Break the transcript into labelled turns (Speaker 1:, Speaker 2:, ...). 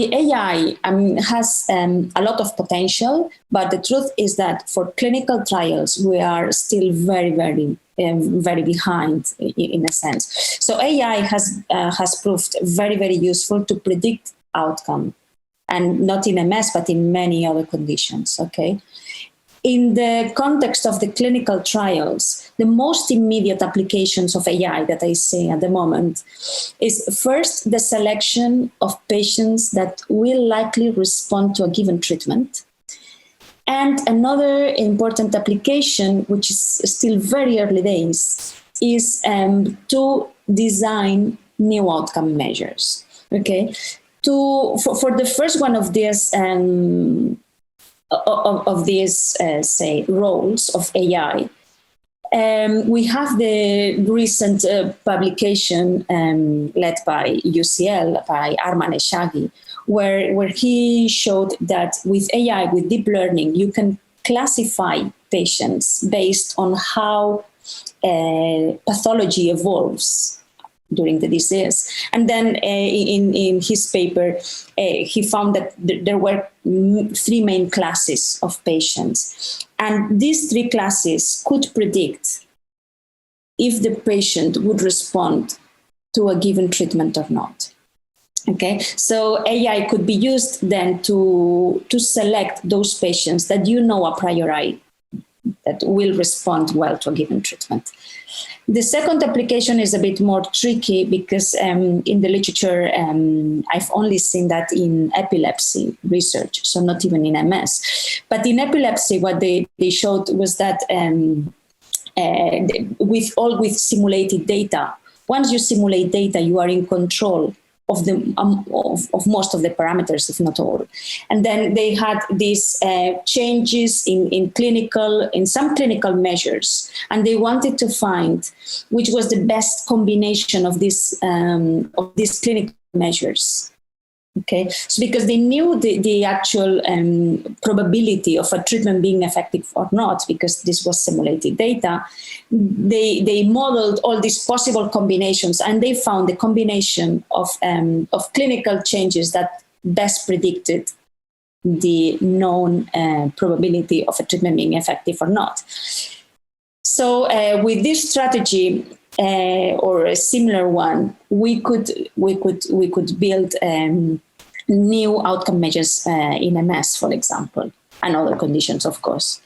Speaker 1: the AI has a lot of potential, but the truth is that for clinical trials, we are still very, very behind in a sense. So AI has proved very, very useful to predict outcome, and not in MS, but in many other conditions, okay? In the context of the clinical trials, the most immediate applications of AI that I see at the moment is first the selection of patients that will likely respond to a given treatment. And another important application, which is still very early days, is to design new outcome measures. Okay, for the first one of these say roles of AI, we have the recent publication led by UCL, by Arman Eshaghi, where he showed that with AI, with deep learning, you can classify patients based on how pathology evolves during the disease. And then in his paper, he found that there were three main classes of patients. And these three classes could predict if the patient would respond to a given treatment or not. Okay, so AI could be used then to select those patients that you know a priori that will respond well to a given treatment. The second application is a bit more tricky because in the literature, I've only seen that in epilepsy research, so not even in MS. But in epilepsy, what they showed was that with simulated data, once you simulate data, you are in control of most of the parameters, if not all. And then they had these changes in some clinical measures, and they wanted to find which was the best combination of these clinical measures. Okay, so because they knew the actual probability of a treatment being effective or not, because this was simulated data, they modeled all these possible combinations, and they found the combination of clinical changes that best predicted the known probability of a treatment being effective or not. So with this strategy or a similar one, we could build new outcome measures in MS, for example, and other conditions, of course.